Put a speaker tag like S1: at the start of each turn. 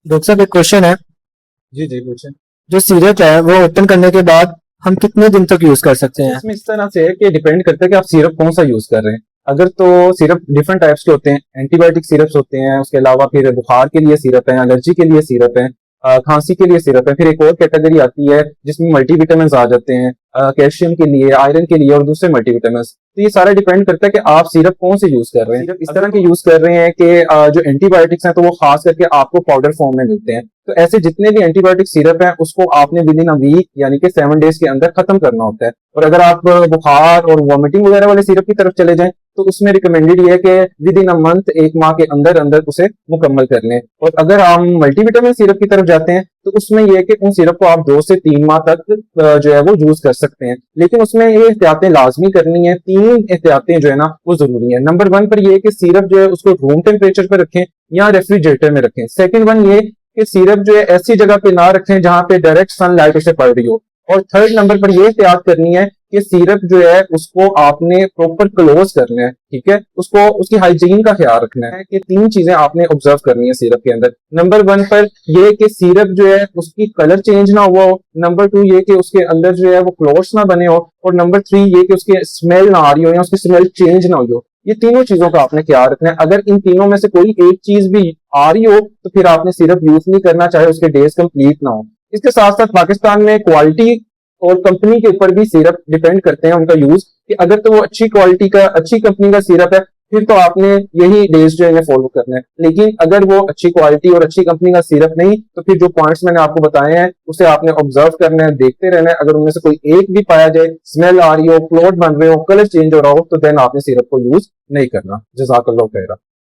S1: Doctor साहब एक question है।
S2: जी जी पूछें।
S1: जो सिरप है वो ओपन करने के बाद हम कितने दिन तक यूज कर सकते हैं?
S2: इसमें इस तरह से है कि डिपेंड करता है कि आप सिरप कौन सा यूज कर रहे हैं। अगर तो सिरप डिफरेंट टाइप्स के होते हैं, एंटीबायोटिक सिरप्स होते हैं, उसके अलावा फिर बुखार के लिए सिरप है, एलर्जी के लिए सिरप है, खांसी के लिए सिरप है। फिर एक और कैटेगरी आती है जिसमें मल्टीविटामिन आ जाते हैं, कैल्शियम के लिए, आयरन के लिए और दूसरे मल्टीविटामिन। तो ये सारा डिपेंड करता है कि आप सिरप कौन से यूज कर रहे हैं। इस तरह के यूज कर रहे हैं कि जो एंटीबायोटिक्स हैं तो वो खास करके आपको पाउडर फॉर्म में मिलते हैं। तो ऐसे जितने भी एंटीबायोटिक सिरप हैं उसको आपने विद इन अ वीक यानी कि 7 डेज के अंदर खत्म करना होता है। और अगर आप बुखार और वॉमिटिंग वगैरह वाले सिरप की तरफ चले जाएं तो उसमें रिकमेंडेड ये है कि विद इन अ मंथ, 1 माह के अंदर अंदर उसे मुकम्मल कर लें। और अगर हम मल्टीविटामिन सिरप की तरफ जाते हैं तो उसमें यह है कि उन सिरप को आप 2 से 3 माह तक जो है वो यूज कर सकते हैं। लेकिन उसमें ये एहतियातें लाजमी करनी है। 3 एहतियातें जो है ना वो जरूरी है। नंबर 1 पर यह है कि सिरप जो है उसको रूम टेम्परेचर पर रखें या रेफ्रिजरेटर में रखें। सेकंड वन ये कि सिरप जो है ऐसी जगह पे ना रखें जहां पे डायरेक्ट सनलाइट उसे पड़ रही हो। और थर्ड नंबर पर यह एहतियात करनी है कि सिरप जो है उसको आपने प्रॉपर क्लोज करना है, ठीक है, उसको उसकी हाइजीन का ख्याल रखना है। कि 3 चीजें आपने ऑब्जर्व करनी है सिरप के अंदर। नंबर 1 पर यह कि सिरप जो है उसकी कलर चेंज ना हुआ हो। नंबर 2 ये कि उसके अंदर जो है वो क्लॉट्स ना बने हो। और नंबर 3 ये कि उसकी स्मेल ना आ रही हो या उसकी स्मेल चेंज ना हुई हो। ये तीनों चीजों का आपने ख्याल रखना है। अगर इन तीनों में से कोई एक चीज भी आ रही हो तो फिर आपने सिरप यूज नहीं करना, चाहे उसके डेज कंप्लीट ना हो। इसके साथ साथ पाकिस्तान में क्वालिटी और कंपनी के ऊपर भी सिरप डिपेंड करते हैं उनका यूज, कि अगर तो वो अच्छी क्वालिटी का, अच्छी कंपनी का सिरप है फिर तो आपने यही डेज जो है फॉलो करना है। लेकिन अगर वो अच्छी क्वालिटी और अच्छी कंपनी का सिरप नहीं तो फिर जो पॉइंट्स मैंने आपको बताए हैं उसे आपने ऑब्जर्व करना है, देखते रहना है। अगर उनमें से कोई एक भी पाया जाए, स्मेल आ रही हो, क्लॉट बन रहे हो, कलर चेंज हो रहा हो, तो देन आपने सिरप को यूज नहीं करना। जज़ाकल्लाह खैरा।